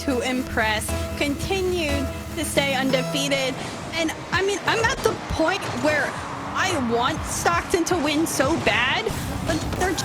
to impress, continued to stay undefeated. And I mean, I'm at the point where I want Stockton to win so bad, but they're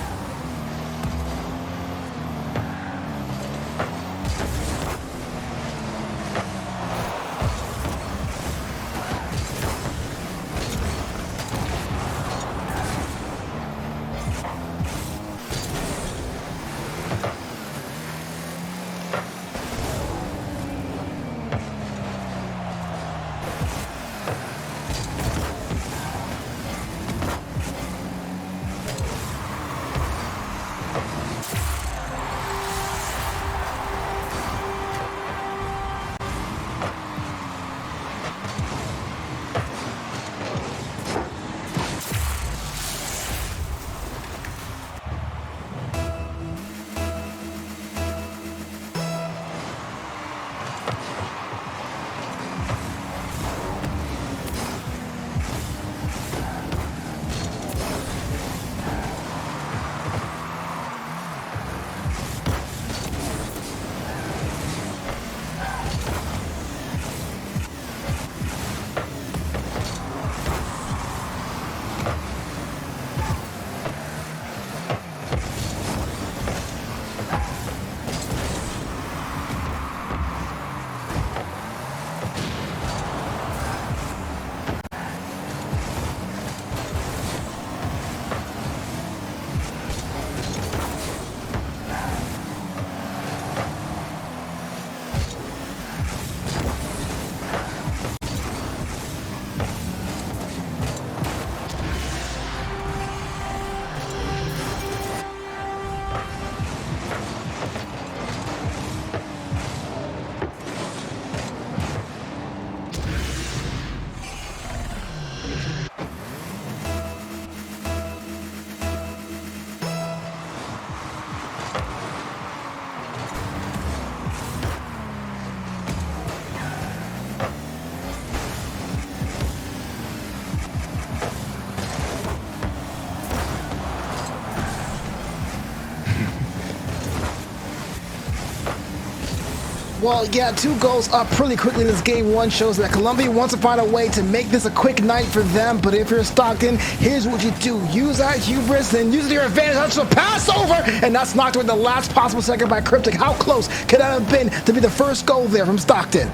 Well, yeah, 2 goals up pretty quickly in this game. One shows that Colombia wants to find a way to make this a quick night for them. But if you're Stockton, here's what you do. Use that hubris and use it to your advantage. That's a pass over, and that's knocked away the last possible second by Cryptic. How close could that have been to be the first goal there from Stockton?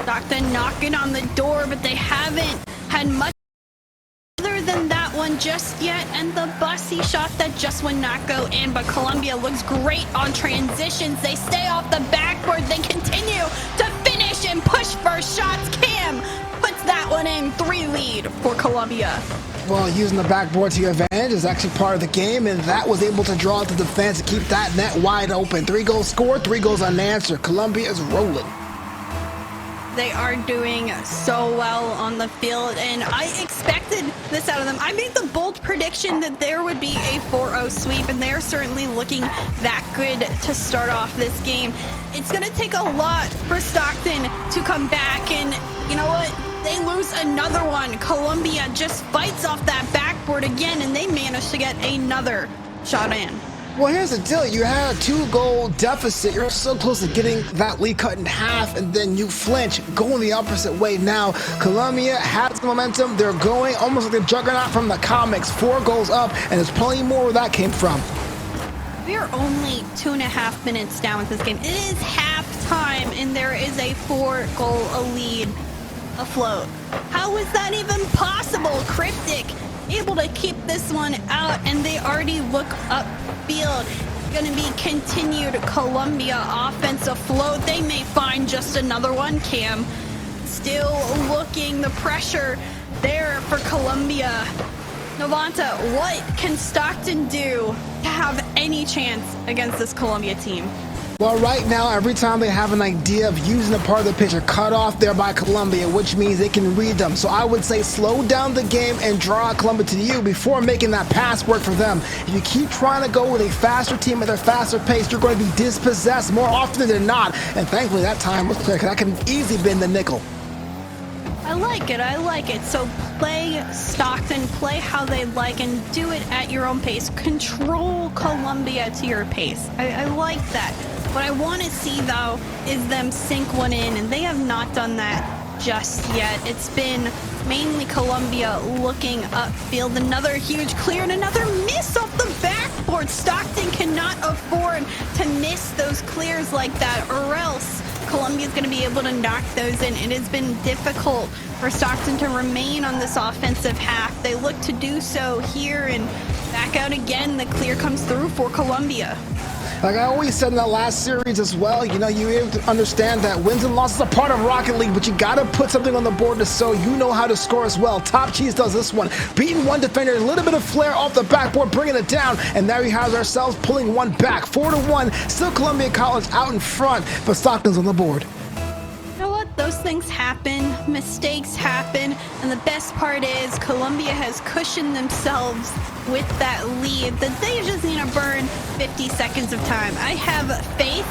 Stockton knocking on the door, but they haven't had much other than that one just yet, and the bussy shot that just would not go in. But Colombia looks great on transitions. They stay off the backboard. They continue to finish and push first shots. Cam puts that one in. 3 lead for Colombia. Well, using the backboard to your advantage is actually part of the game, and that was able to draw out the defense to keep that net wide open. 3 goals scored, 3 goals unanswered. Colombia is rolling. They are doing so well on the field, and I expected this out of them. I made the bold prediction that there would be a 4-0 sweep, and they're certainly looking that good to start off this game. It's going to take a lot for Stockton to come back, and you know what? They lose another one. Colombia just fights off that backboard again, and they manage to get another shot in. Well, here's the deal. You had a 2-goal deficit. You're so close to getting that lead cut in half, and then you flinch, going the opposite way. Now, Colombia has the momentum. They're going almost like the juggernaut from the comics. 4 goals up, and there's plenty more where that came from. We are only 2.5 minutes down with this game. It is halftime, and there is a 4-goal lead afloat. How is that even possible? Cryptic able to keep this one out, and they already look upfield. Going to be continued Colombia offense afloat. They may find just another one. Cam still looking the pressure there for Colombia. Novanta, what can Stockton do to have any chance against this Colombia team? Well, right now, every time they have an idea of using a part of the pitch, are cut off there by Colombia, which means they can read them. So I would say slow down the game and draw Colombia to you before making that pass work for them. If you keep trying to go with a faster team at their faster pace, you're going to be dispossessed more often than not. And thankfully, that time was clear, because that can easily been the nickel. I like it. I like it. So play Stockton, play how they like, and do it at your own pace. Control Colombia to your pace. I like that. What I want to see, though, is them sink one in, and they have not done that just yet. It's been mainly Colombia looking upfield. Another huge clear and another miss off the backboard. Stockton cannot afford to miss those clears like that, or else Colombia is going to be able to knock those in. It has been difficult for Stockton to remain on this offensive half. They look to do so here, and back out again. The clear comes through for Colombia. Like I always said in that last series as well, you know, you have to understand that wins and losses are part of Rocket League, but you got to put something on the board to show you know how to score as well. Top Cheese does this one, beating one defender, a little bit of flair off the backboard, bringing it down, and there we have ourselves pulling one back. 4-1, still Columbia College out in front, but Stockton's on the board. You know what? Those things happen, mistakes happen, and the best part is Colombia has cushioned themselves with that lead that they just need to burn 50 seconds of time. I have faith.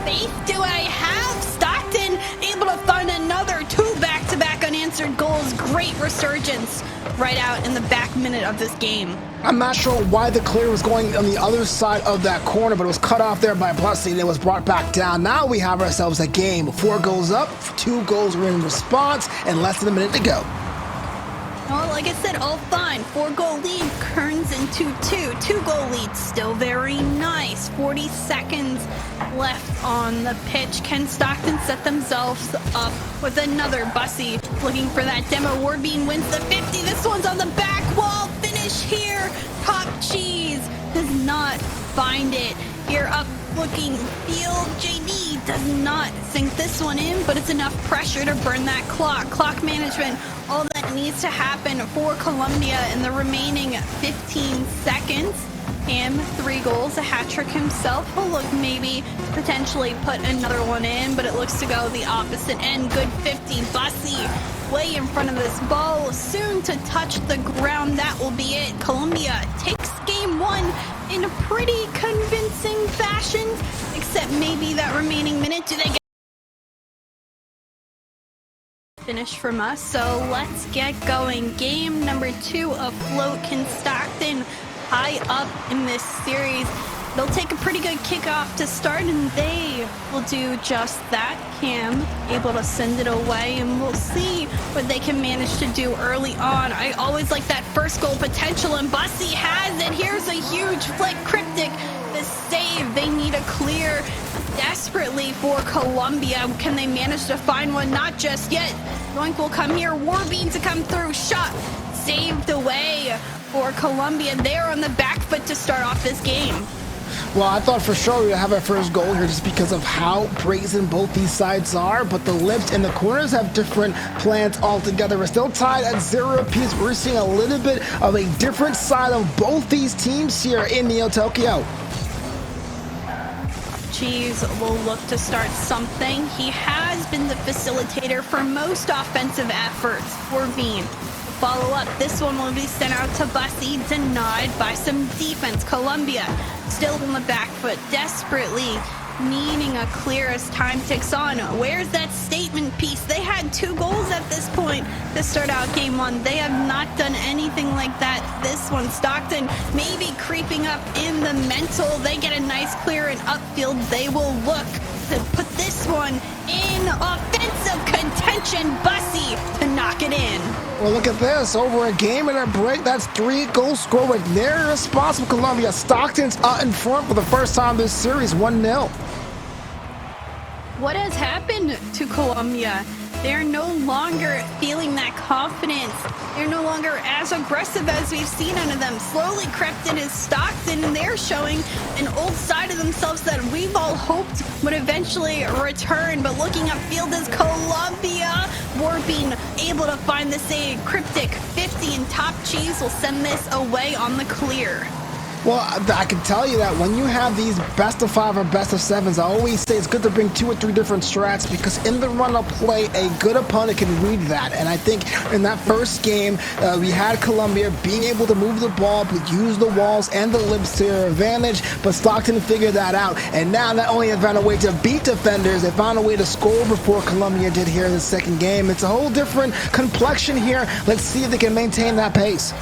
Faith do I have? Stockton able to find another 2 back-to-back unanswered goals. Great resurgence right out in the back minute of this game. I'm not sure why the clear was going on the other side of that corner, but it was cut off there by Blessing and it was brought back down. Now we have ourselves a game. 4 goals up, 2 goals were in response, and less than a minute to go. Well, like I said, all fine. 4-goal lead turns into 2. 2-goal lead, still very nice. 40 seconds left on the pitch. Can Stockton set themselves up with another Bussy looking for that demo? Warbean wins the 50. This one's on the back wall. Finish here. Top Cheese does not find it. Here up looking field. JD does not sink this one in, but it's enough pressure to burn that clock. Clock management, all that needs to happen for Colombia in the remaining 15 seconds. Him, 3 goals, a hat trick himself. He'll look maybe potentially put another one in, but it looks to go the opposite end. Good 50. Bussy way in front of this ball, soon to touch the ground. That will be it. Colombia takes game 1 in a pretty convincing fashion, except maybe that remaining minute. Do they get finish from us? So let's get going. Game number 2 afloat. Can Stockton high up in this series? They'll take a pretty good kickoff to start, and they will do just that. Cam able to send it away, and we'll see what they can manage to do early on. I always like that first goal potential, and Bussy has it. Here's a huge flick. Cryptic, the save. They need a clear desperately for Colombia. Can they manage to find one? Not just yet. Yoink will come here. Warbean to come through. Shot saved away for Colombia. They're on the back foot to start off this game. Well, I thought for sure we would have our first goal here just because of how brazen both these sides are, but the lips and the corners have different plans altogether. We're still tied at 0 apiece. We're seeing a little bit of a different side of both these teams here in Neo Tokyo. Cheese will look to start something. He has been the facilitator for most offensive efforts for Bean. Follow up, this one will be sent out to Bussy, denied by some defense. Colombia still on the back foot, desperately needing a clear as time ticks on. Where's that statement piece? They had 2 goals at this point to start out game 1. They have not done anything like that this one. Stockton maybe creeping up in the mental. They get a nice clear and upfield. They will look to put this one in offensive contention. Bussy to knock it in. Well, look at this. Over a game and a break, that's 3 goals scored with their response from Colombia. Stockton's out in front for the first time this series, 1-0. What has happened to Colombia? They're no longer feeling that confidence. They're no longer as aggressive as we've seen out of them. Slowly crept in is Stockton, and they're showing an old side of themselves that we've all hoped would eventually return. But looking upfield is Colombia. Warbean able to find the save. Cryptic 50 and Top Cheese will send this away on the clear. Well, I can tell you that when you have these best of 5 or best of 7s, I always say it's good to bring 2 or 3 different strats, because in the run of play, a good opponent can read that. And I think in that first game, we had Colombia being able to move the ball, but use the walls and the lips to their advantage, but Stockton figured that out. And now not only have found a way to beat defenders, they found a way to score before Colombia did here in the second game. It's a whole different complexion here. Let's see if they can maintain that pace.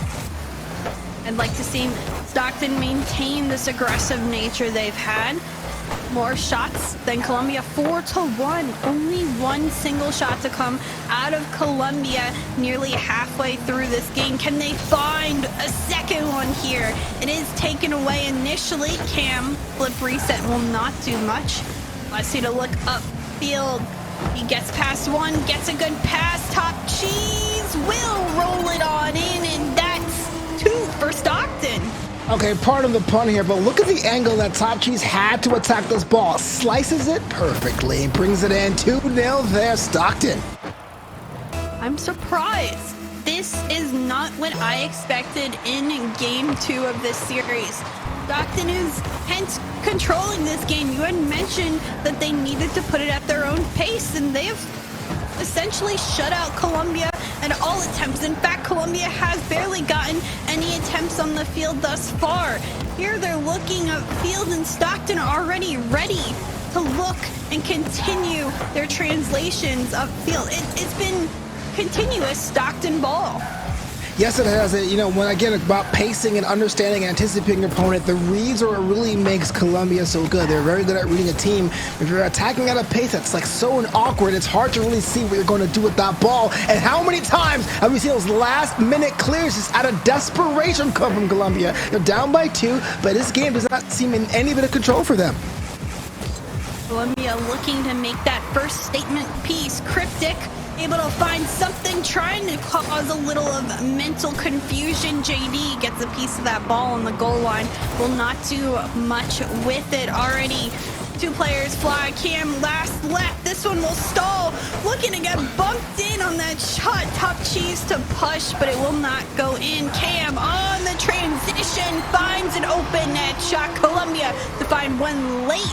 I'd like to see Stockton maintain this aggressive nature they've had. more shots than Colombia, 4-1. Only one single shot to come out of Colombia nearly halfway through this game. Can they find a second one here? It is taken away initially. Cam, flip reset will not do much. Let's see to look upfield. He gets past one, gets a good pass. Top Cheese will roll it on in, and that's 2 for Stockton. Okay, pardon the pun here, but look at the angle that Top Cheese had to attack this ball. Slices it perfectly, brings it in. 2-0 there, Stockton. I'm surprised. This is not what I expected in game 2 of this series. Stockton is hence controlling this game. You had mentioned that they needed to put it at their own pace, and they have essentially shut out Colombia at all attempts. In fact, Colombia has barely gotten any attempts on the field thus far. Here they're looking at field, and Stockton are already ready to look and continue their translations of field. It's been continuous Stockton ball. Yes, it has. You know, when again about pacing and understanding and anticipating your opponent, the reads are what really makes Colombia so good. They're very good at reading a team. If you're attacking at a pace that's like so awkward, it's hard to really see what you're going to do with that ball. And how many times have we seen those last-minute clears just out of desperation come from Colombia? They're down by 2, but this game does not seem in any bit of control for them. Colombia looking to make that first statement piece. Cryptic able to find something, trying to cause a little of mental confusion. JD gets a piece of that ball on the goal line, will not do much with it. Already 2 players fly. Cam last left. This one will stall, looking to get bumped in on that shot. Top Cheese to push, but it will not go in. Cam on the transition finds an open net shot. Colombia to find one late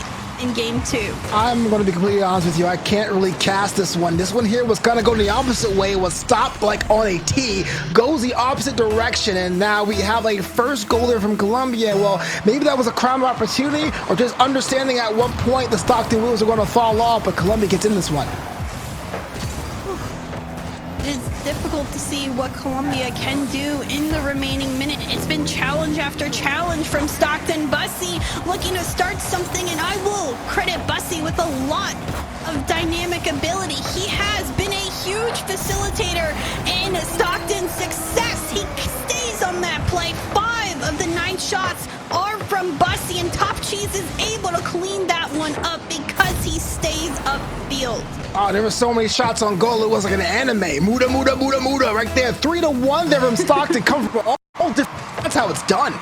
in game 2. I'm going to be completely honest with you. I can't really cast this one. This one here was going to go the opposite way. It was stopped like on a T, goes the opposite direction, and now we have a first goal there from Colombia. Well, maybe that was a crime of opportunity, or just understanding at what point the Stockton wheels are going to fall off, but Colombia gets in this one. It is difficult to see what Colombia can do in the remaining minute. It's been challenge after challenge from Stockton. Bussy looking to start something, and I will credit Bussy with a lot of dynamic ability. He has been a huge facilitator in Stockton's success. He stays on that play. 5 of the 9 shots are from Bussy, and Top Cheese is able to clean that one up because he stays upfield. Oh, there were so many shots on goal. It was like an anime. Muda, muda, muda, muda. Right there. 3-1 there from Stockton. Come from all different. That's how it's done.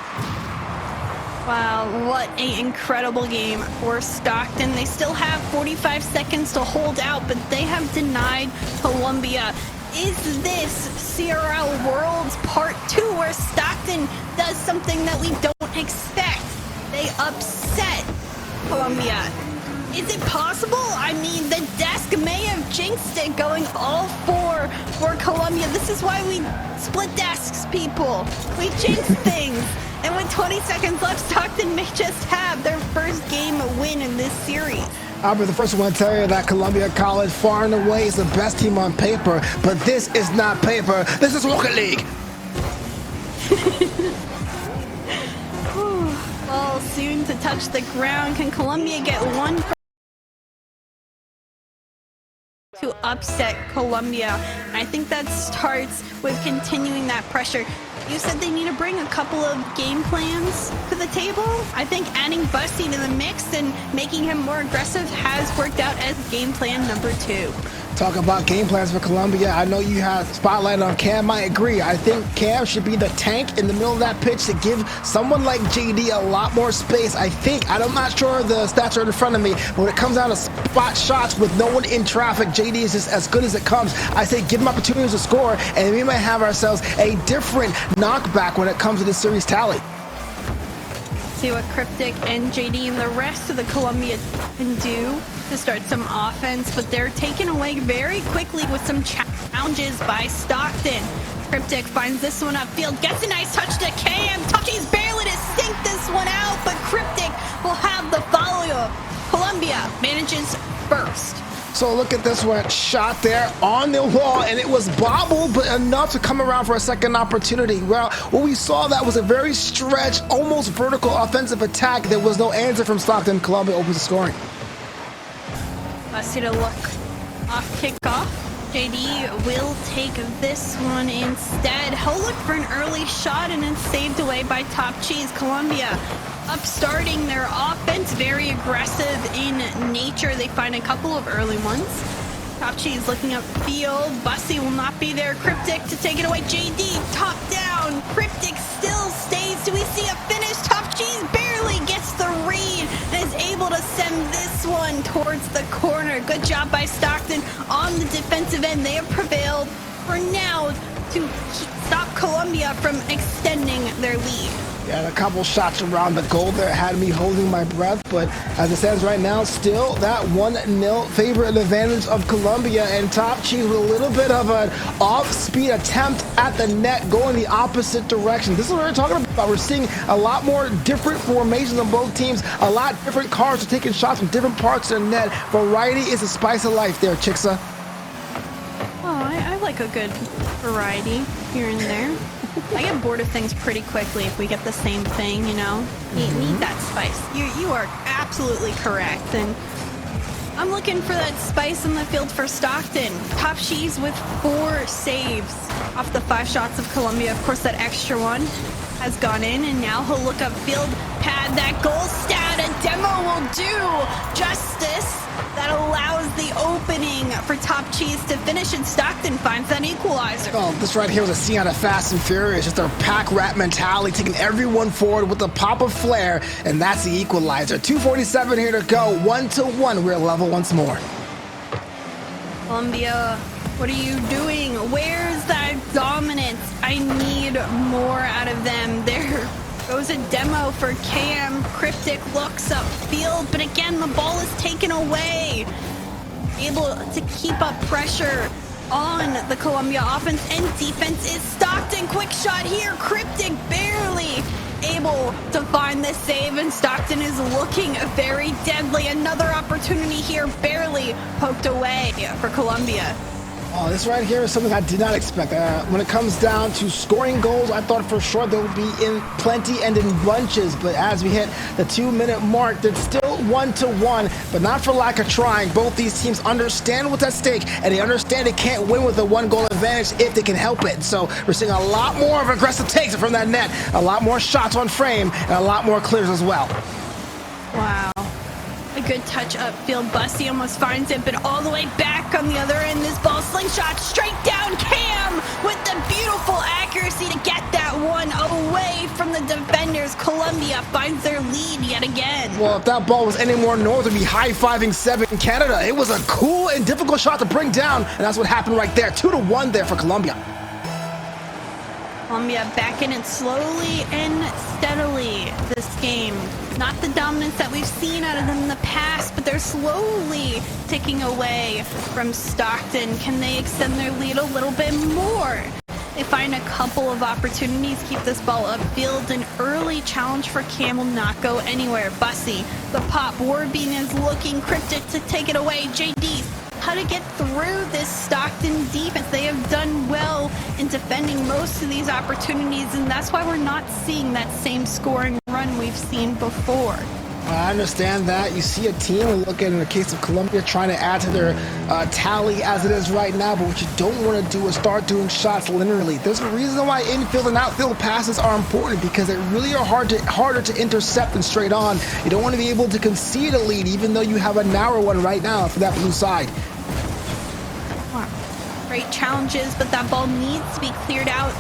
Wow, what an incredible game for Stockton. They still have 45 seconds to hold out, but they have denied Colombia. Is this CRL Worlds Part 2 where Stockton does something that we don't expect? They upset Colombia. Is it possible? I mean, the desk may have jinxed it, going all 4 for Colombia. This is why we split desks, people. We jinx things. And with 20 seconds left, Stockton may just have their first game win in this series. I'll be the first one to tell you that Columbia College far and away is the best team on paper, but this is not paper. This is Rocket League. Well, soon to touch the ground. Can Colombia get one to upset Colombia? And I think that starts with continuing that pressure. You said they need to bring a couple of game plans to the table. I think adding Bussy to the mix and making him more aggressive has worked out as game plan number 2. Talk about game plans for Colombia. I know you have spotlight on Cam. I agree. I think Cam should be the tank in the middle of that pitch to give someone like JD a lot more space. I'm not sure the stats are in front of me, but when it comes down to spot shots with no one in traffic, JD is just as good as it comes. I say give him opportunities to score, and we might have ourselves a different knockback when it comes to the series tally. See what Cryptic and JD and the rest of the Colombia can do to start some offense, but they're taken away very quickly with some challenges by Stockton. Cryptic finds this one upfield, gets a nice touch to Cam. Touchy's barely to sink this one out, but Cryptic will have the follow-up. Colombia manages first. So look at this one, shot there on the wall, and it was bobbled, but enough to come around for a second opportunity. Well, what we saw that was a very stretched, almost vertical offensive attack. There was no answer from Stockton. Colombia opens the scoring. Let's see the look off kickoff. JD will take this one instead. He'll look for an early shot, and it's saved away by Top Cheese. Colombia upstarting their offense, very aggressive in nature. They find a couple of early ones. Top Cheese looking up field. Bussy will not be there. Cryptic to take it away. JD top down. Cryptic still stays. Do we see a finish? Top Cheese barely gets the read and is able to send this one towards the corner. Good job by Stockton on the defensive end. They have prevailed for now to stop Colombia from extending their lead. Yeah, a couple shots around the goal there had me holding my breath, but as it stands right now, still that 1-0 favorite advantage of Colombia, and Top Cheese with a little bit of an off-speed attempt at the net going the opposite direction. This is what we're talking about. We're seeing a lot more different formations on both teams, a lot different cars are taking shots from different parts of the net. Variety is the spice of life there, Chicksa. Oh, I like a good variety here and there. I get bored of things pretty quickly if we get the same thing, you know? Need that spice. You are absolutely correct. And I'm looking for that spice in the field for Stockton. Top Cheese with 4 saves off the 5 shots of Colombia. Of course, that extra one has gone in, and now he'll look upfield, pad that goal stat. A demo will do justice. That allows the opening for Top Cheese to finish, and Stockton finds that equalizer. Oh, this right here was a scene out of Fast and Furious. Just their pack rat mentality, taking everyone forward with a pop of flair, and that's the equalizer. 2:47 here to go. 1-1. We're level once more. Colombia, what are you doing? Where's that dominance? I need more out of them. There goes a demo for Cam. Cryptic looks upfield, but again, the ball is taken away. Able to keep up pressure on the Colombia offense and defense is Stockton. Quick shot here. Cryptic barely able to find the save, and Stockton is looking very deadly. Another opportunity here, barely poked away for Colombia. Oh, this right here is something I did not expect. When it comes down to scoring goals, I thought for sure they would be in plenty and in bunches. But as we hit the 2-minute mark, it's still 1-1, but not for lack of trying. Both these teams understand what's at stake, and they understand they can't win with a 1-goal advantage if they can help it. So we're seeing a lot more of aggressive takes from that net, a lot more shots on frame, and a lot more clears as well. Wow. A good touch upfield. Bussy almost finds it, but all the way back on the other end, this ball slingshot straight down. Cam with the beautiful accuracy to get that one away from the defenders. Colombia finds their lead yet again. Well, if that ball was any more north, it'd be high-fiving 7 Canada. It was a cool and difficult shot to bring down, and that's what happened right there. 2-1 there for Colombia. Colombia back in it slowly and steadily this game. Not the dominance that we've seen out of them in the past, but they're slowly ticking away from Stockton. Can they extend their lead a little bit more? They find a couple of opportunities, keep this ball upfield. An early challenge for Cam will not go anywhere. Bussy, the pop. Warbean is looking. Cryptic to take it away. JD, how to get through this Stockton defense. They have done well in defending most of these opportunities, and that's why we're not seeing that same scoring run we've seen before. I understand that. You see a team, we look at in the case of Colombia, trying to add to their tally as it is right now, but what you don't want to do is start doing shots linearly. There's a reason why infield and outfield passes are important, because they really are harder to intercept than straight on. You don't want to be able to concede a lead, even though you have a narrow one right now for that blue side. Wow. Great challenges, but that ball needs to be cleared out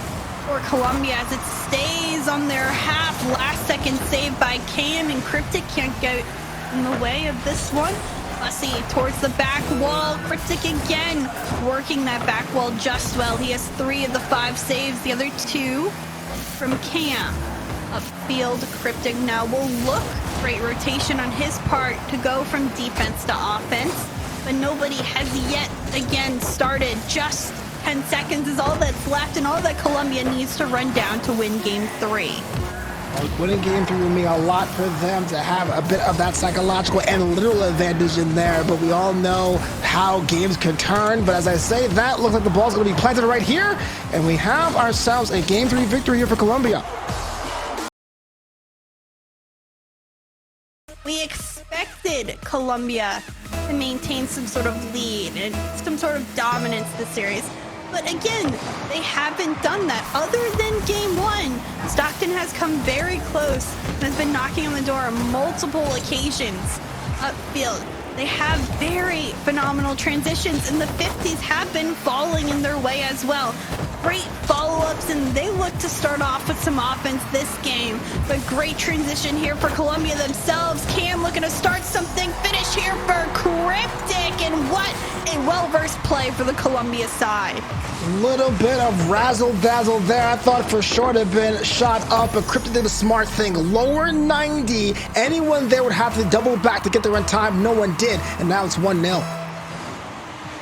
for Colombia as it stays on their half. Last second save by Cam, and Cryptic can't get in the way of this one. Bussy towards the back wall. Cryptic again working that back wall just well. He has 3 of the 5 saves, the other 2 from Cam. Upfield, Cryptic now will look. Great rotation on his part to go from defense to offense, but nobody has yet again started. Just 10 seconds is all that's left, and all that Colombia needs to run down to win game 3. Winning game 3 would mean a lot for them to have a bit of that psychological and literal advantage in there, but we all know how games can turn. But as I say, that looks like the ball's going to be planted right here, and we have ourselves a game 3 victory here for Colombia. We expected Colombia to maintain some sort of lead and some sort of dominance this series. But again, they haven't done that. Other than game 1, Stockton has come very close and has been knocking on the door on multiple occasions upfield. They have very phenomenal transitions, and the 50s have been falling in their way as well. Great follow-ups, and they look to start off with some offense this game. But great transition here for Colombia themselves. Cam looking to start something. Finish here for Cryptic, and what a well-versed play for the Colombia side. Little bit of razzle-dazzle there. I thought for sure it had been shot up, but Cryptic did a smart thing. Lower 90. Anyone there would have to double back to get there in time. No one did, and now it's 1-0.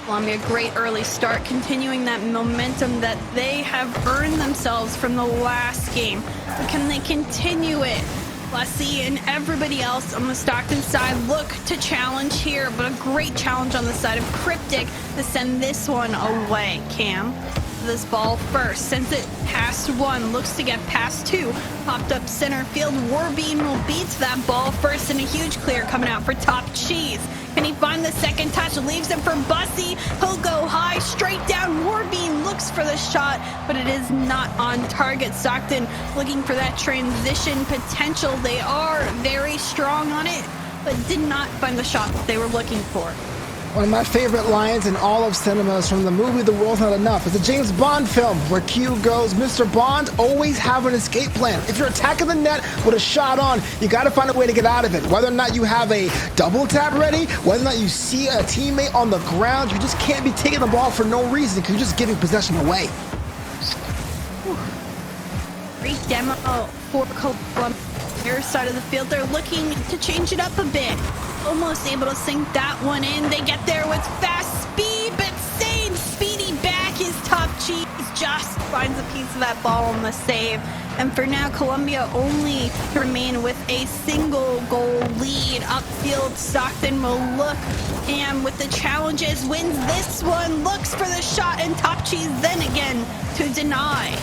Colombia, great early start, continuing that momentum that they have earned themselves from the last game. But can they continue it? Lessie and everybody else on the Stockton side look to challenge here, but a great challenge on the side of Cryptic to send this one away. Cam, this ball first, sends it past 1, looks to get past 2, popped up center field. Warbean will beat that ball first, and a huge clear coming out for Top Cheese. Can he find the second touch? Leaves it for Bussy. He'll go high, straight down. Warbean looks for the shot, but it is not on target. Stockton looking for that transition potential. They are very strong on it, but did not find the shot that they were looking for. One of my favorite lines in all of cinema is from the movie The World's Not Enough. It's a James Bond film where Q goes, Mr. Bond, always have an escape plan. If you're attacking the net with a shot on, you got to find a way to get out of it. Whether or not you have a double tap ready, whether or not you see a teammate on the ground, you just can't be taking the ball for no reason because you're just giving possession away. Great demo for Colombia. Their side of the field, they're looking to change it up a bit. Almost able to sink that one in. They get there with fast speed, but same speedy back is Top Cheese. Just finds a piece of that ball on the save. And for now, Colombia only to remain with a single goal lead. Upfield, Stockton will look, and with the challenges, wins this one, looks for the shot, and Top Cheese then again to deny.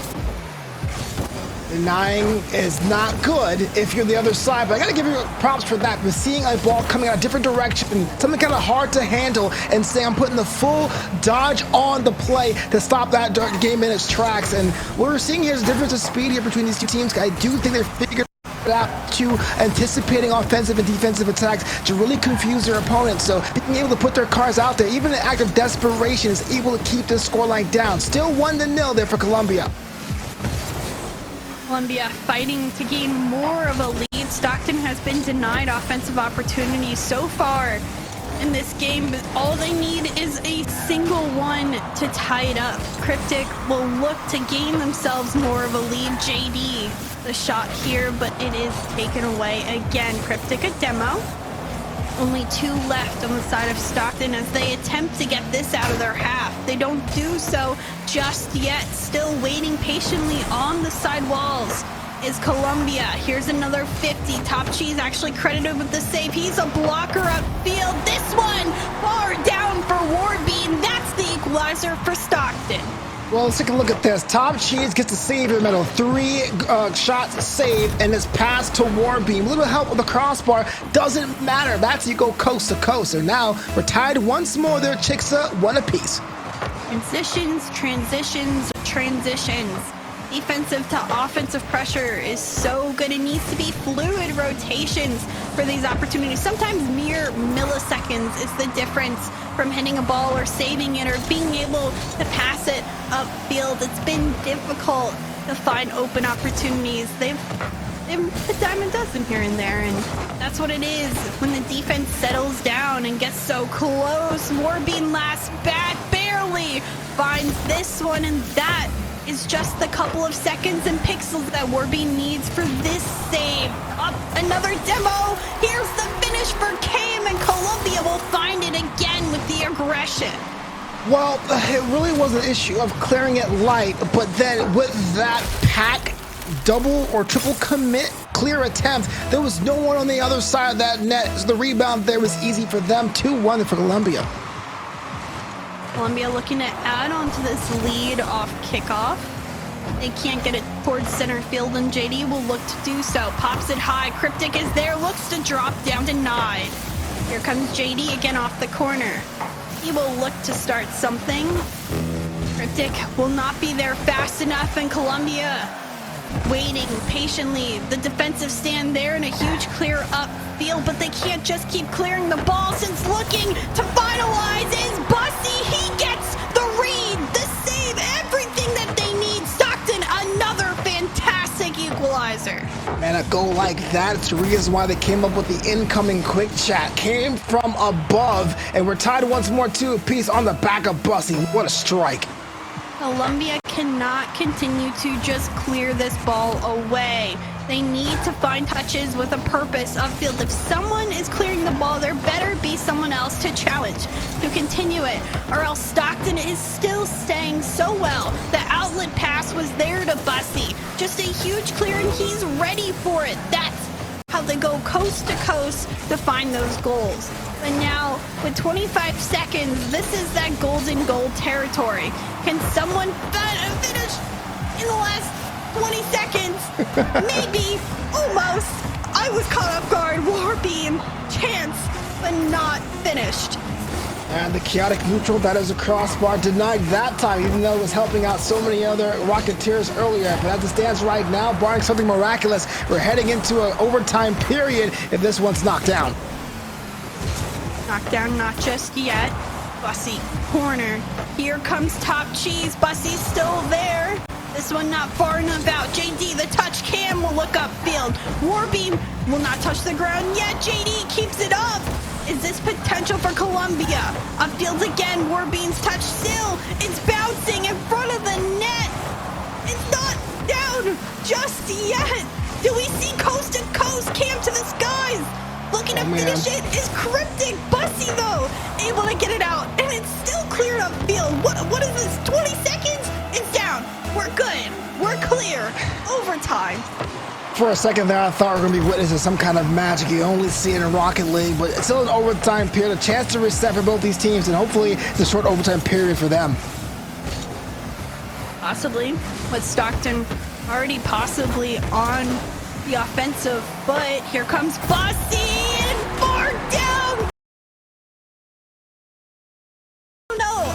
Denying is not good if you're the other side, but I gotta give you props for that. But seeing a ball coming out a different direction, something kind of hard to handle, and say I'm putting the full dodge on the play to stop that game in its tracks. And what we're seeing here is a difference of speed here between these two teams. I do think they're figuring it out to anticipating offensive and defensive attacks to really confuse their opponents. So being able to put their cars out there, even in an act of desperation, is able to keep this scoreline down. Still 1-0 there for Colombia. Colombia fighting to gain more of a lead. Stockton has been denied offensive opportunities so far in this game, but all they need is a single one to tie it up. Cryptic will look to gain themselves more of a lead. JD, the shot here, but it is taken away again. Cryptic a demo. Only 2 left on the side of Stockton as they attempt to get this out of their half. They don't do so just yet. Still waiting patiently on the side walls is Colombia. Here's another 50. Top Cheese actually credited with the save. He's a blocker upfield. This one far down for Warbean. That's the equalizer for Stockton. Well, let's take a look at this. Top Cheese gets the save in the middle. 3 shots saved, and it's passed to Warbeam. A little help with the crossbar. Doesn't matter. That's you go coast to coast. And now we're tied once more there, Chicksa, 1 apiece. Transitions, transitions, transitions. Defensive to offensive pressure is so good. It needs to be fluid rotations for these opportunities. Sometimes mere milliseconds is the difference from hitting a ball or saving it or being able to pass it upfield. It's been difficult to find open opportunities. They've a dime a dozen here and there, and that's what it is when the defense settles down and gets so close. Warbean last bat barely finds this one, and that is just the couple of seconds and pixels that Warbean needs for this save. Up another demo. Here's the finish for Cam, and Colombia will find it again with the aggression. Well, it really was an issue of clearing it light, but then with that pack double or triple commit clear attempt. There was no one on the other side of that net, so the rebound there was easy for them. 2-1 for Colombia. Colombia looking to add on to this lead off kickoff. They can't get it towards center field, and JD will look to do so. Pops it high. Cryptic is there, looks to drop down, denied. Here comes JD again off the corner. He will look to start something. Cryptic will not be there fast enough, and Colombia waiting patiently. The defensive stand there in a huge clear up field, but they can't just keep clearing the ball, since looking to finalize is Bussy. He gets the read, the save, everything that they need. Stockton, another fantastic equalizer. Man, a goal like that, it's the reason why they came up with the incoming quick chat. Came from above, and we're tied once more 2-apiece on the back of Bussy. What a strike. Colombia cannot continue to just clear this ball away. They need to find touches with a purpose upfield. If someone is clearing the ball, there better be someone else to challenge, to continue it, or else Stockton is still staying so well. The outlet pass was there to Bussy. Just a huge clear, and he's ready for it. That's how they go coast to coast to find those goals. But now, with 25 seconds, this is that golden goal territory. Can someone finish in the last 20 seconds? Maybe, almost. I was caught off guard. Warbeam, chance, but not finished. And the chaotic neutral, that is a crossbar, denied that time, even though it was helping out so many other Rocketeers earlier. But as it stands right now, barring something miraculous, we're heading into an overtime period if this one's knocked down. Knockdown, not just yet. Bussy, corner. Here comes Top Cheese. Bussy's still there. This one not far enough out. JD, the touch cam, will look upfield. Warbeam will not touch the ground yet. JD keeps it up. Is this potential for Colombia? Upfield again. Warbeam's touch still. It's bouncing in front of the net. It's not down just yet. Do we see coast to coast? Cam to the skies. Looking to finish it is Cryptic. Bussy, though, able to get it out, and it's still cleared upfield. What is this, 20 seconds? It's down. We're good. We're clear. Overtime. For a second there, I thought we were going to be witnessing some kind of magic. You only see it in Rocket League, but it's still an overtime period, a chance to reset for both these teams, and hopefully it's a short overtime period for them. Possibly, with Stockton already possibly on the offensive foot. Here comes Bussy, and far down.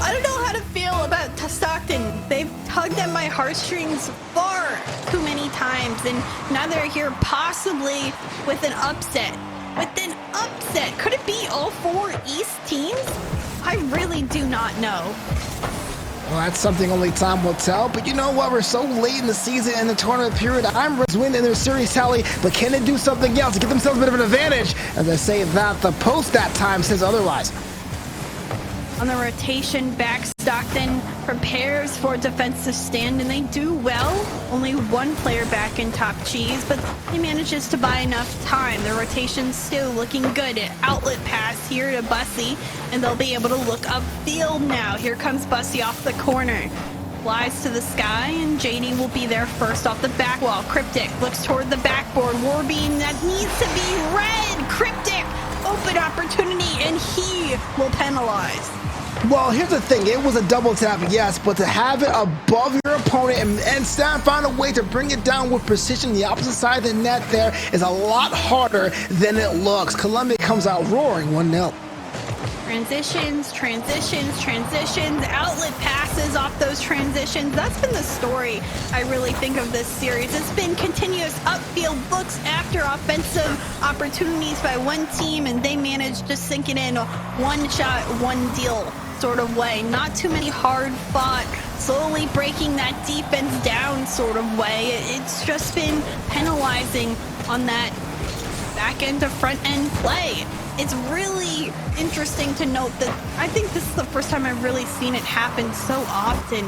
I don't know how to feel about Stockton. They've tugged at my heartstrings far too many times, and now they're here possibly with an upset. Could it be all 4 East teams? I really do not know. Well, that's something only time will tell, but you know what? We're so late in the season and the tournament period. I'm win in their series tally, but can they do something else to get themselves a bit of an advantage? As I say that, the post that time says otherwise. On the rotation back, Stockton prepares for defensive stand, and they do well. Only one player back in Top Cheese, but he manages to buy enough time. The rotation's still looking good. An outlet pass here to Bussy, and they'll be able to look upfield now. Here comes Bussy off the corner. Flies to the sky, and JD will be there first off the back wall. Cryptic looks toward the backboard. Warbeam, that needs to be red. Cryptic, open opportunity, and he will penalize. Well, here's the thing. It was a double tap, yes, but to have it above your opponent and Stan found a way to bring it down with precision the opposite side of the net there is a lot harder than it looks. Colombia comes out roaring 1-0. Transitions, outlet passes off those transitions. That's been the story, I really think, of this series. It's been continuous upfield looks after offensive opportunities by one team, and they managed to sink it in one shot, one deal sort of way. Not too many hard fought, slowly breaking that defense down sort of way. It's just been penalizing on that back end to front end play. It's really interesting to note that I think this is the first time I've really seen it happen so often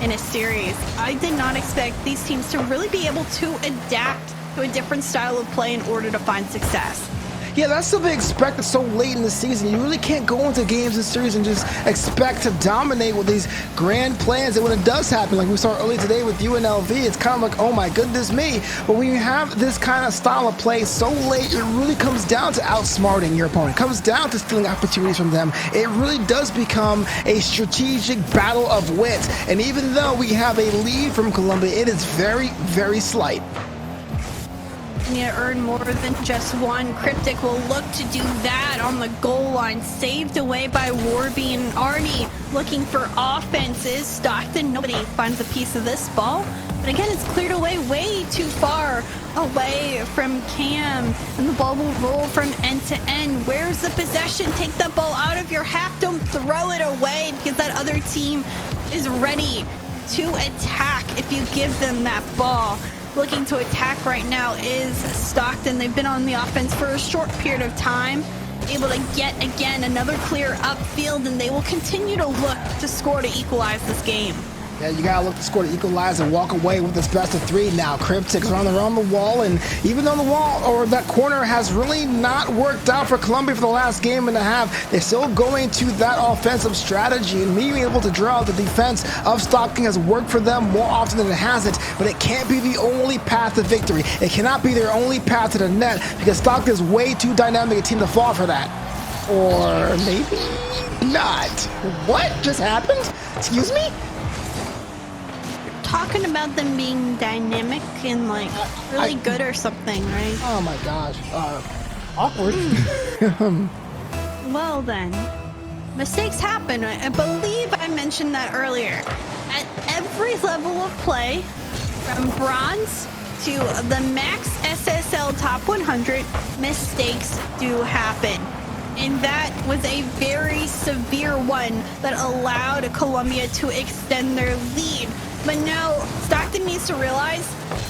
in a series. I did not expect these teams to really be able to adapt to a different style of play in order to find success. Yeah, that's to be expected so late in the season. You really can't go into games and series and just expect to dominate with these grand plans. And when it does happen, like we saw earlier today with UNLV, it's kind of like, oh my goodness me. But when you have this kind of style of play so late, it really comes down to outsmarting your opponent. It comes down to stealing opportunities from them. It really does become a strategic battle of wits. And even though we have a lead from Colombia, it is very, very slight. You earn more than just one. Cryptic will look to do that on the goal line. Saved away by Warby and Arnie. Looking for offenses. Stockton, nobody finds a piece of this ball. But again, it's cleared away way too far away from Cam. And the ball will roll from end to end. Where's the possession? Take the ball out of your half. Don't throw it away because that other team is ready to attack if you give them that ball. Looking to attack right now is Stockton. They've been on the offense for a short period of time, able to get again another clear upfield, and they will continue to look to score to equalize this game. Yeah, you gotta look to score to equalize and walk away with this best of three now. Cryptic's around the wall, and even though the wall or that corner has really not worked out for Colombia for the last game and a half, they're still going to that offensive strategy, and being able to draw out the defense of Stockton has worked for them more often than it hasn't, but it can't be the only path to victory. It cannot be their only path to the net because Stockton is way too dynamic a team to fall for that. Or maybe not. What just happened? Excuse me? Talking about them being dynamic and like really good or something, right? Oh my gosh. Awkward. Well then, mistakes happen. I believe I mentioned that earlier. At every level of play, from bronze to the max SSL top 100, mistakes do happen. And that was a very severe one that allowed Colombia to extend their lead. But now Stockton needs to realize,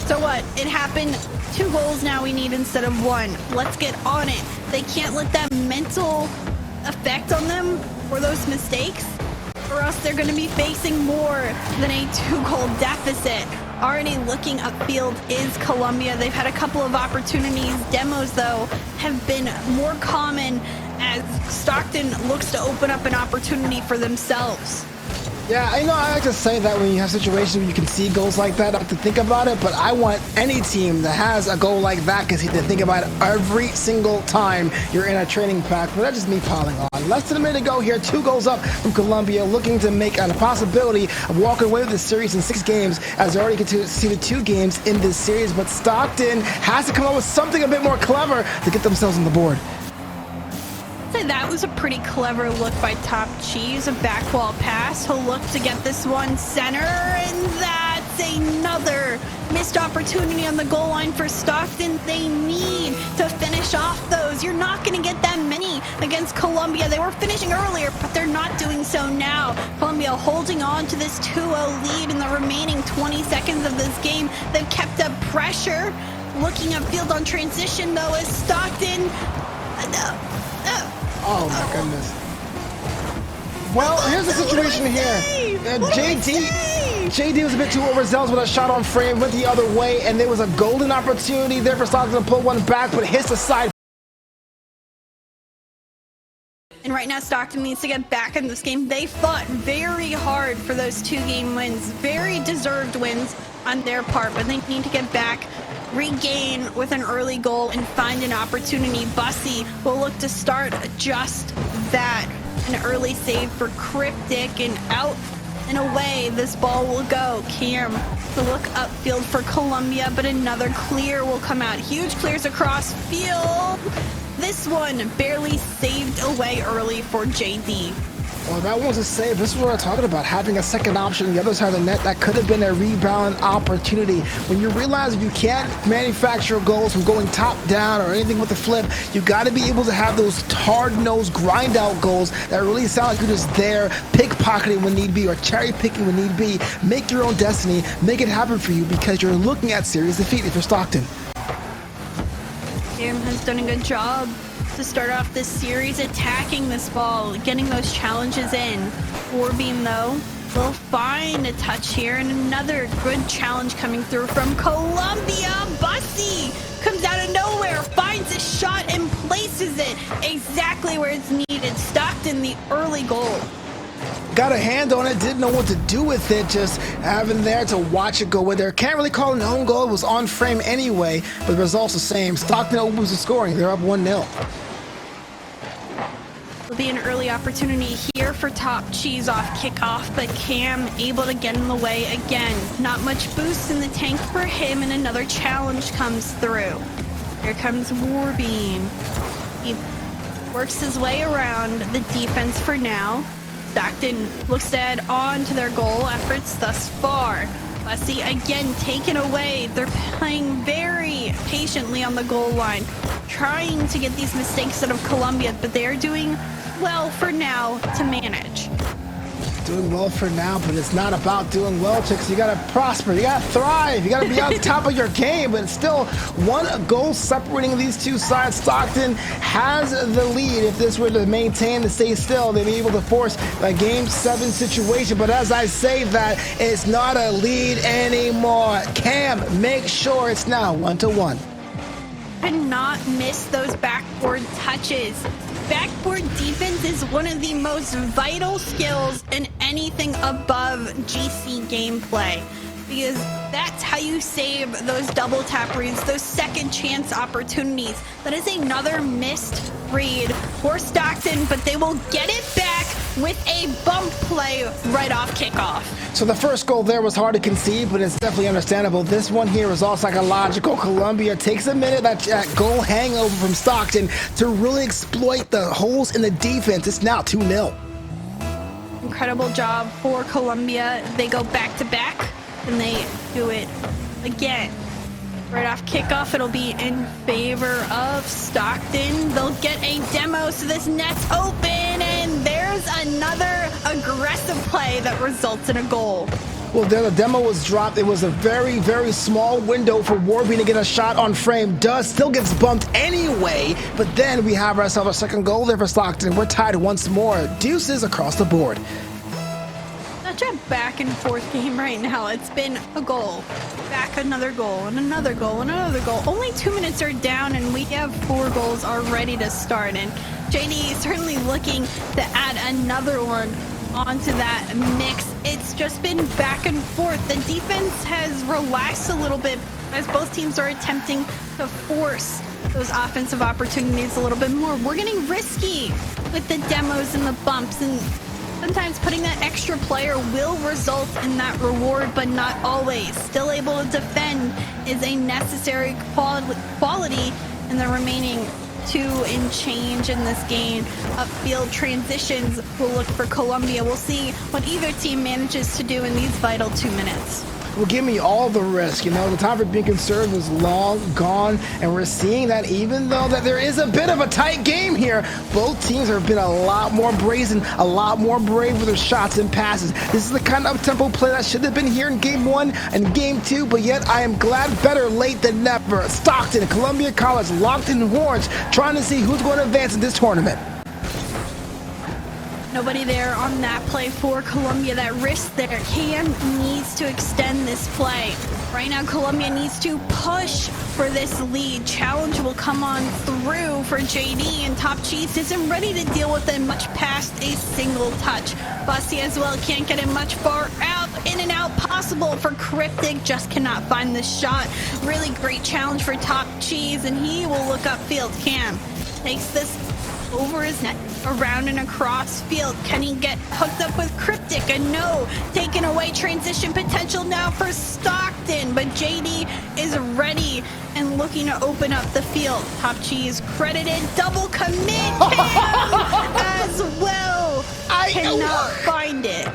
so what? It happened. 2 goals now we need instead of 1. Let's get on it. They can't let that mental effect on them for those mistakes, or else they're going to be facing more than a 2-goal deficit. Already looking upfield is Colombia. They've had a couple of opportunities. Demos, though, have been more common as Stockton looks to open up an opportunity for themselves. Yeah, I know I like to say that when you have situations where you can see goals like that, I have to think about it, but I want any team that has a goal like that to think about it every single time you're in a training pack. But that's just me piling on. Less than a minute to go here, 2 goals up from Colombia, looking to make a possibility of walking away with this series in 6 games, as they already conceded 2 games in this series. But Stockton has to come up with something a bit more clever to get themselves on the board. That was a pretty clever look by Top Cheese, a back wall pass. He'll look to get this one center, and that's another missed opportunity on the goal line for Stockton. They need to finish off those. You're not going to get that many against Colombia. They were finishing earlier, but they're not doing so now. Colombia holding on to this 2-0 lead in the remaining 20 seconds of this game. They've kept up pressure. Looking upfield on transition, though, is Stockton. Oh my goodness. Well, here's the situation here. JD was a bit too overzealous with a shot on frame, went the other way, and there was a golden opportunity there for Stockton to pull one back, but hits the side. And right now, Stockton needs to get back in this game. They fought very hard for those 2-game wins, very deserved wins on their part, but they need to get back, regain with an early goal, and find an opportunity. Bussy will look to start just that. An early save for Cryptic, and out and away this ball will go. Cam to look upfield for Colombia, but another clear will come out. Huge clears across field. This one barely saved away early for JD. Well, that was a save. This is what we're talking about, having a second option on the other side of the net. That could have been a rebound opportunity. When you realize you can't manufacture goals from going top down or anything with the flip, you got to be able to have those hard-nosed, grind-out goals that really sound like you're just there, pickpocketing when need be or cherry-picking when need be. Make your own destiny. Make it happen for you because you're looking at serious defeat if you're Stockton. Cam has done a good job to start off this series, attacking this ball, getting those challenges in. Warbeam, though, will find a touch here, and another good challenge coming through from Colombia. Bussy comes out of nowhere, finds a shot and places places it exactly where it's needed. Stockton, the early goal. Got a hand on it, didn't know what to do with it, just having there to watch it go in there. Can't really call it an own goal, it was on frame anyway, but the result's the same. Stockton opens the scoring, they're up 1-0. Will be an early opportunity here for Top Cheese off kickoff, but Cam able to get in the way again. Not much boost in the tank for him, and another challenge comes through. Here comes Warbeam. He works his way around the defense for now. Stockton looks to add on to their goal efforts thus far. Bussy again taken away. They're playing very patiently on the goal line, trying to get these mistakes out of Colombia, but they are doing well for now to manage. Doing well for now, but it's not about doing well, chicks. You gotta prosper, you gotta thrive, you gotta be on top of your game, but it's still one goal separating these two sides. Stockton has the lead. If this were to maintain and stay still, they'd be able to force a Game 7 situation, but as I say that, it's not a lead anymore. Cam, make sure it's now 1-1. Could not miss those backboard touches. Backboard defense is one of the most vital skills in anything above GC gameplay, because that's how you save those double tap reads, those second chance opportunities. That is another missed read for Stockton, but they will get it back with a bump play right off kickoff. So the first goal there was hard to conceive, but it's definitely understandable. This one here is all psychological. Colombia takes a minute, that goal hangover from Stockton, to really exploit the holes in the defense. It's now 2-0. Incredible job for Colombia. They go back to back, and they do it again. Right off kickoff, it'll be in favor of Stockton. They'll get a demo, so this net's open, and there's another aggressive play that results in a goal. Well, there the demo was dropped. It was a very, very small window for Warbeam to get a shot on frame. Still gets bumped anyway, but then we have ourselves a second goal there for Stockton. We're tied once more. Deuces across the board. Such a back and forth game right now. It's been a goal, back another goal, and another goal, and another goal. Only 2 minutes are down, and we have 4 goals already to start. And JD is certainly looking to add another one onto that mix. It's just been back and forth. The defense has relaxed a little bit as both teams are attempting to force those offensive opportunities a little bit more. We're getting risky with the demos and the bumps, and sometimes putting that extra player will result in that reward, but not always. Still able to defend is a necessary quality in the remaining 2 and change in this game. Upfield transitions will look for Colombia. We'll see what either team manages to do in these vital 2 minutes. Well, give me all the risk. You know, the time for being conservative is long gone, and we're seeing that even though that there is a bit of a tight game here, both teams have been a lot more brazen, a lot more brave with their shots and passes. This is the kind of tempo play that should have been here in Game 1 and Game 2, but yet I am glad better late than never. Stockton, Columbia College, locked in horns, trying to see who's going to advance in this tournament. Nobody there on that play for Colombia. That risk there. Cam needs to extend this play. Right now, Colombia needs to push for this lead. Challenge will come on through for JD, and Top Cheese isn't ready to deal with it much past a single touch. Bussy as well can't get it much far out. In and out possible for Cryptic. Just cannot find the shot. Really great challenge for Top Cheese, and he will look upfield. Cam takes this over his net, around and across field. Can he get hooked up with Cryptic? And no, taken away. Transition potential now for Stockton, but JD is ready and looking to open up the field. Top Cheese credited, double commit. Cam as well. Cannot find it.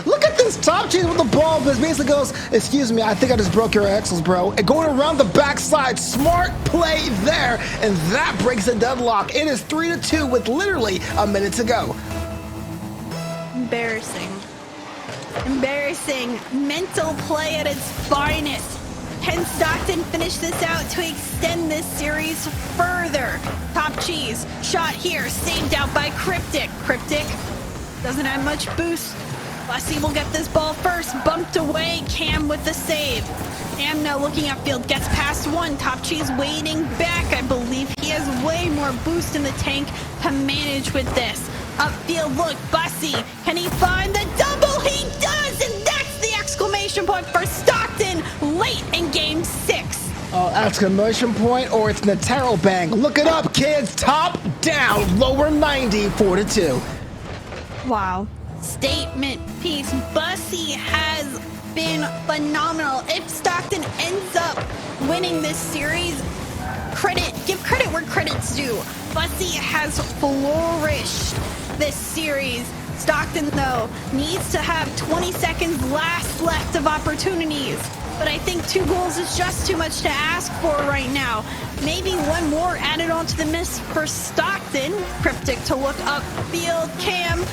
Look at this Top Cheese with the ball. This basically goes, excuse me, I think I just broke your axles, bro. And going around the backside, smart play there, and that breaks the deadlock. It is 3-2 with literally a minute to go. Embarrassing. Embarrassing. Mental play at its finest. Can Stockton finish this out to extend this series further? Top Cheese, shot here, saved out by Cryptic. Cryptic doesn't have much boost. Bussy will get this ball first, bumped away. Cam with the save. Cam now looking upfield, gets past one. Top Cheese waiting back. back. I believe he has way more boost in the tank to manage with this. Upfield, look, Bussy. Can he find the double? He does, and that's the exclamation point for Stockton late in Game 6. Oh, exclamation point, or it's Natero Bang. Look it up, kids. Top down, lower 90, 4-2. Wow. Statement piece. Bussy has been phenomenal. If Stockton ends up winning this series, give credit where credit's due. Bussy has flourished this series. Stockton, though, needs to have 20 seconds left of opportunities. But I think 2 goals is just too much to ask for right now. Maybe 1 more added onto the miss for Stockton. Cryptic to look upfield. Cam,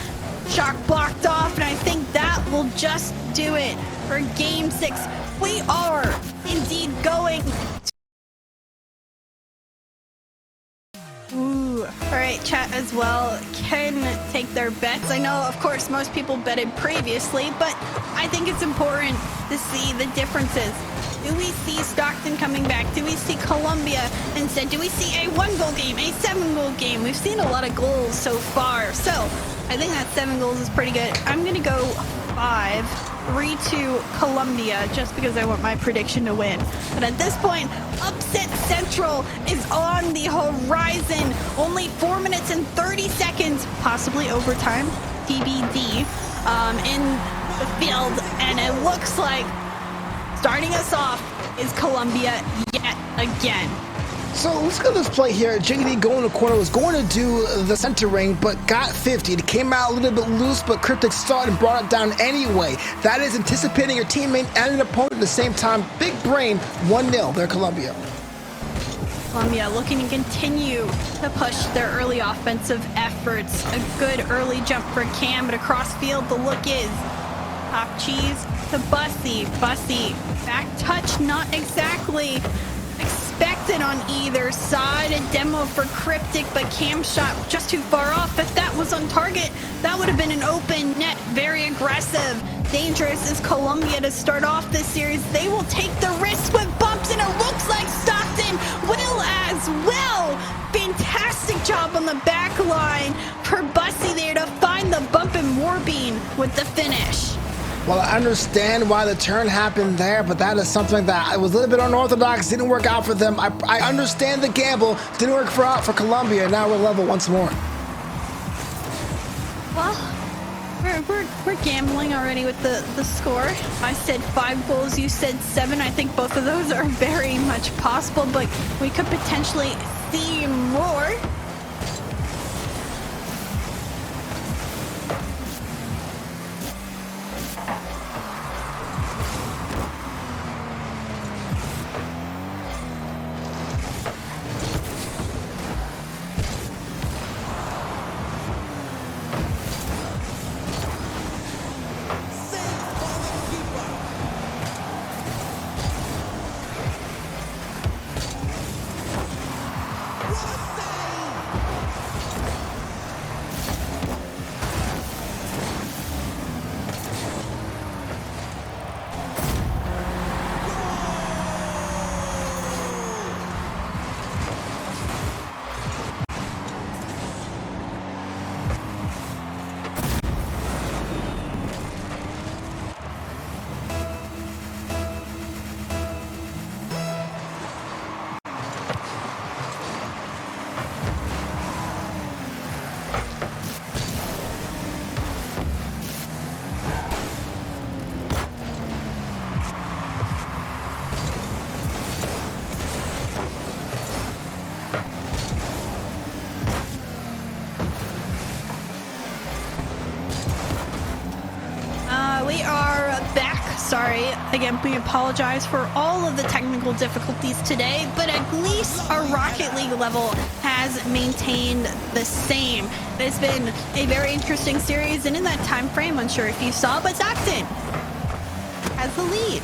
shot blocked off, and I think that will just do it for Game 6. We are indeed going. Ooh, all right, chat as well can take their bets. I know, of course, most people betted previously, but I think it's important to see the differences. Do we see Stockton coming back? Do we see Colombia instead? Do we see a 1-goal game, a 7-goal game? We've seen a lot of goals so far, so I think that 7 goals is pretty good. I'm gonna go 5-3 Colombia, just because I want my prediction to win. But at this point, upset central is on the horizon. Only 4 minutes and 30 seconds, possibly overtime, TBD, in the field. And it looks like starting us off is Colombia yet again. So let's go to this play here. JD going to the corner, was going to do the centering, but got 50. It came out a little bit loose, but Cryptic saw it and brought it down anyway. That is anticipating your teammate and an opponent at the same time. Big brain, 1-0. They're Colombia. Colombia looking to continue to push their early offensive efforts. A good early jump for Cam, but across field, the look is top cheese to Bussy. Bussy, back touch, not exactly expected on either side. A demo for Cryptic, but Cam shot just too far off. If that was on target, that would have been an open net. Very aggressive. Dangerous is Colombia to start off this series. They will take the risk with bumps, and it looks like Stockton will as well. Fantastic job on the back line for Bussy there to find the bump and Warbean with the finish. Well, I understand why the turn happened there, but that is something that was a little bit unorthodox, didn't work out for them. I understand the gamble, didn't work for Colombia. Now we're level once more. Well, we're gambling already with the score. I said 5 goals, you said 7. I think both of those are very much possible, but we could potentially see more. Sorry, again, we apologize for all of the technical difficulties today, but at least our Rocket League level has maintained the same. It's been a very interesting series, and in that time frame, unsure if you saw, but Stockton has the lead.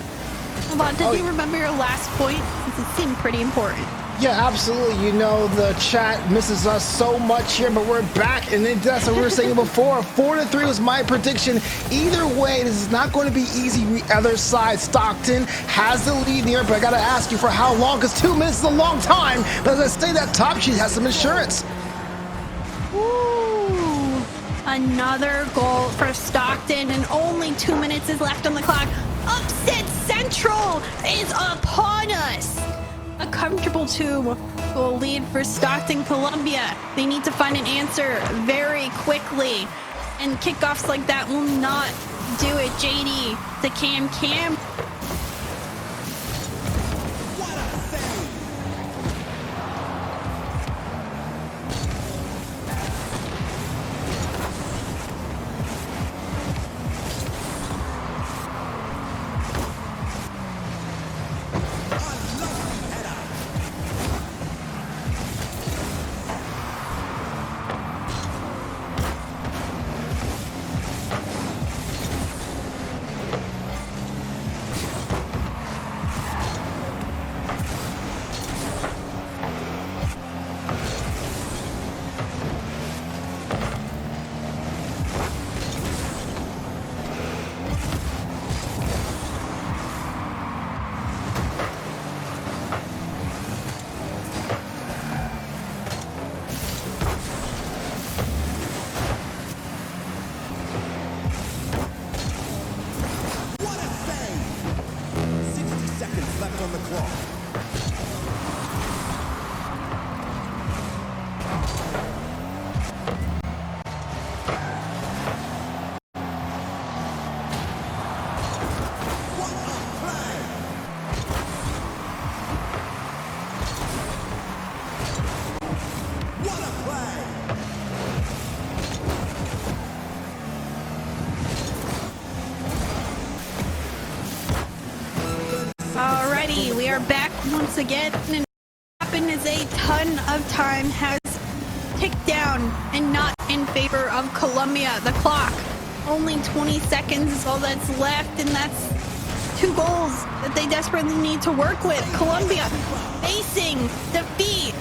Did you remember your last point? Because it seemed pretty important. Yeah, absolutely. You know, the chat misses us so much here, but we're back. And that's what we were saying before. 4-3 was my prediction. Either way, this is not going to be easy. The other side, Stockton has the lead here, but I got to ask you for how long, because 2 minutes is a long time. But as I say, that top sheet has some insurance. Ooh, another goal for Stockton, and only 2 minutes is left on the clock. Upset Central is upon us. A comfortable 2-goal lead for Stockton, Colombia. They need to find an answer very quickly, and kickoffs like that will not do it. JD to Cam. Alrighty, we are back once again, and what happened is a ton of time has ticked down and not in favor of Colombia. The clock, only 20 seconds is all that's left, and that's 2 goals that they desperately need to work with. Colombia facing defeat.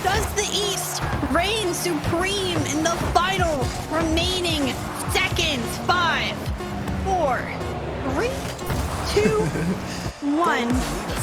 Does the East reign supreme in the final remaining seconds? 5, 4, 3, 2, 1.